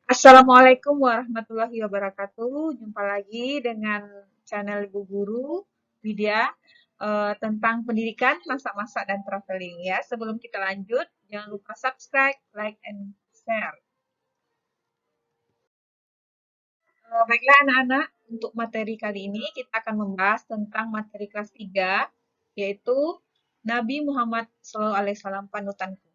Assalamualaikum warahmatullahi wabarakatuh. Jumpa lagi dengan channel Ibu Guru Widya tentang pendidikan, masak-masak, dan traveling ya. Sebelum kita lanjut, jangan lupa subscribe, like, and share. Baiklah anak-anak, untuk materi kali ini kita akan membahas tentang materi kelas 3, yaitu Nabi Muhammad SAW panutanku.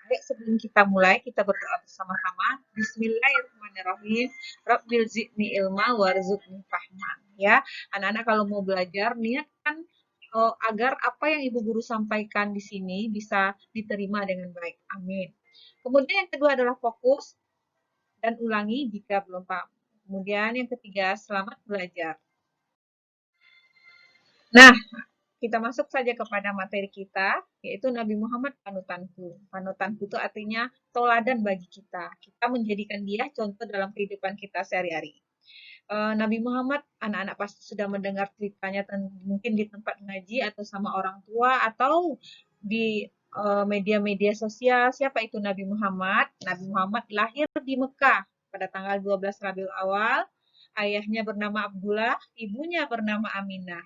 Baik, sebelum kita mulai, kita berdoa bersama-sama. Bismillahirrahmanirrahim. Rabbil zidni ilma warzuqni fahma. Ya, anak-anak kalau mau belajar, niatkan agar apa yang Ibu Guru sampaikan di sini bisa diterima dengan baik. Amin. Kemudian yang kedua adalah fokus dan ulangi jika belum paham. Kemudian yang ketiga, selamat belajar. Nah, kita masuk saja kepada materi kita, yaitu Nabi Muhammad panutanku. Panutanku itu artinya teladan bagi kita. Kita menjadikan dia contoh dalam kehidupan kita sehari-hari. Nabi Muhammad, anak-anak pasti sudah mendengar ceritanya mungkin di tempat ngaji atau sama orang tua atau di media-media sosial. Siapa itu Nabi Muhammad? Nabi Muhammad lahir di Mekah pada tanggal 12 Rabiul Awal. Ayahnya bernama Abdullah, ibunya bernama Aminah.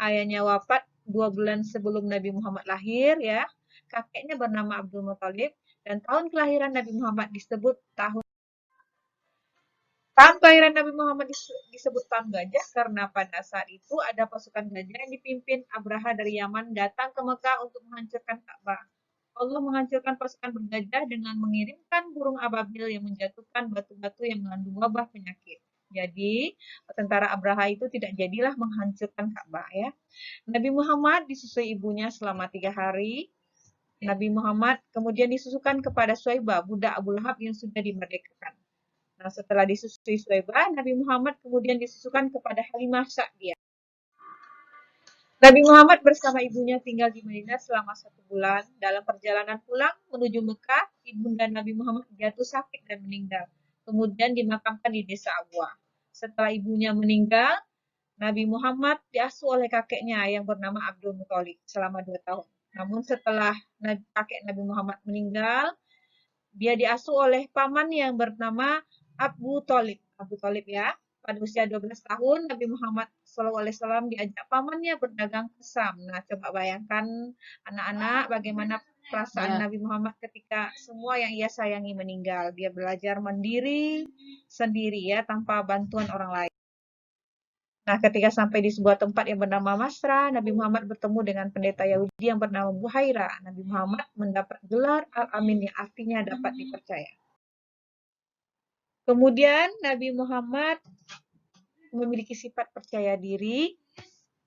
Ayahnya wafat 2 bulan sebelum Nabi Muhammad lahir ya. Kakeknya bernama Abdul Muthalib dan tahun kelahiran Nabi Muhammad disebut tahun kelahiran Nabi Muhammad disebut tahun gajah karena pada saat itu ada pasukan gajah yang dipimpin Abraha dari Yaman datang ke Mekah untuk menghancurkan Ka'bah. Allah menghancurkan pasukan bergajah dengan mengirimkan burung ababil yang menjatuhkan batu-batu yang mengandung wabah penyakit. Jadi, tentara Abraha itu tidak jadilah menghancurkan Ka'bah ya. Nabi Muhammad disusui ibunya selama 3 hari. Nabi Muhammad kemudian disusukan kepada Suaibah, budak Abu Lahab yang sudah dimerdekakan. Nah, setelah disusui Suaibah, Nabi Muhammad kemudian disusukan kepada Halimah Sa'diyah. Nabi Muhammad bersama ibunya tinggal di Madinah selama 1 bulan. Dalam perjalanan pulang menuju Mekah, ibunda Nabi Muhammad jatuh sakit dan meninggal. Kemudian dimakamkan di desa Abwa. Setelah ibunya meninggal, Nabi Muhammad diasuh oleh kakeknya yang bernama Abdul Muthalib selama 2 tahun. Namun setelah kakek Nabi Muhammad meninggal, dia diasuh oleh paman yang bernama Abu Thalib. Abu Thalib ya. Pada usia 12 tahun, Nabi Muhammad SAW diajak pamannya berdagang ke Sam. Nah, coba bayangkan anak-anak bagaimana perasaan Nabi Muhammad ketika semua yang ia sayangi meninggal. Dia belajar mandiri sendiri ya, tanpa bantuan orang lain. Nah, ketika sampai di sebuah tempat yang bernama Masra, Nabi Muhammad bertemu dengan pendeta Yahudi yang bernama Buhaira. Nabi Muhammad mendapat gelar Al-Amin yang artinya dapat dipercaya. Kemudian Nabi Muhammad memiliki sifat percaya diri.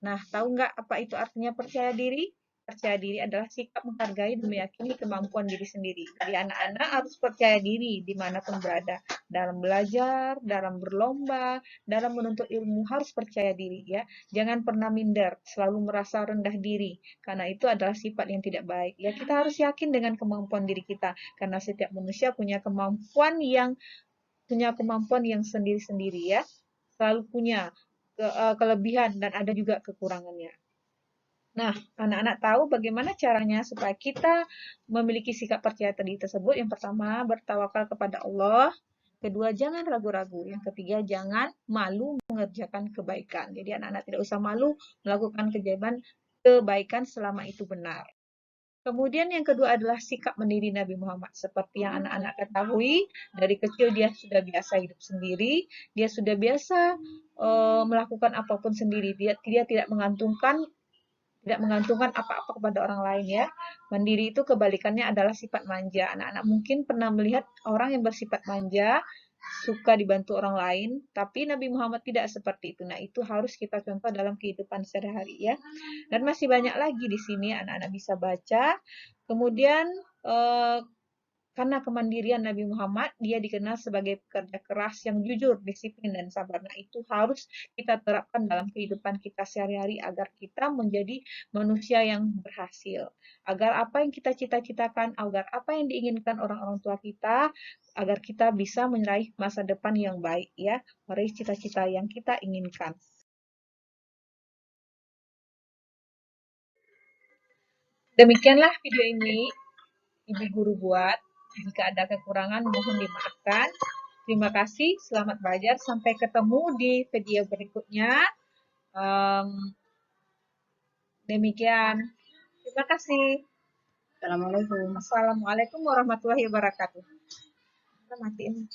Nah, tahu nggak apa itu artinya percaya diri? Percaya diri adalah sikap menghargai dan meyakini kemampuan diri sendiri. Jadi anak-anak harus percaya diri dimanapun berada. Dalam belajar, dalam berlomba, dalam menuntut ilmu harus percaya diri ya. Jangan pernah minder, selalu merasa rendah diri. Karena itu adalah sifat yang tidak baik. Ya, kita harus yakin dengan kemampuan diri kita. Karena setiap manusia punya kemampuan yang sendiri-sendiri ya. Selalu punya kelebihan dan ada juga kekurangannya. Nah, anak-anak tahu bagaimana caranya supaya kita memiliki sikap percaya diri tersebut. Yang pertama, bertawakal kepada Allah. Kedua, jangan ragu-ragu. Yang ketiga, jangan malu mengerjakan kebaikan. Jadi anak-anak tidak usah malu melakukan kebaikan selama itu benar. Kemudian yang kedua adalah sikap mandiri Nabi Muhammad. Seperti yang anak-anak ketahui, dari kecil dia sudah biasa hidup sendiri, dia sudah biasa melakukan apapun sendiri. Dia tidak mengantungkan apa-apa kepada orang lain ya. Mandiri itu kebalikannya adalah sifat manja. Anak-anak mungkin pernah melihat orang yang bersifat manja, suka dibantu orang lain, tapi Nabi Muhammad tidak seperti itu. Nah, itu harus kita contoh dalam kehidupan sehari-hari ya. Dan masih banyak lagi di sini anak-anak bisa baca. Kemudian eh, karena kemandirian Nabi Muhammad, dia dikenal sebagai pekerja keras yang jujur, disiplin, dan sabar. Nah, itu harus kita terapkan dalam kehidupan kita sehari-hari agar kita menjadi manusia yang berhasil. Agar apa yang kita cita-citakan, agar apa yang diinginkan orang-orang tua kita, agar kita bisa meraih masa depan yang baik, ya, meraih cita-cita yang kita inginkan. Demikianlah video ini Ibu Guru buat. Jika ada kekurangan mohon dimaafkan. Terima kasih, selamat belajar. Sampai ketemu di video berikutnya. Demikian. Terima kasih. Assalamualaikum. Assalamualaikum warahmatullahi wabarakatuh. Kita matiin.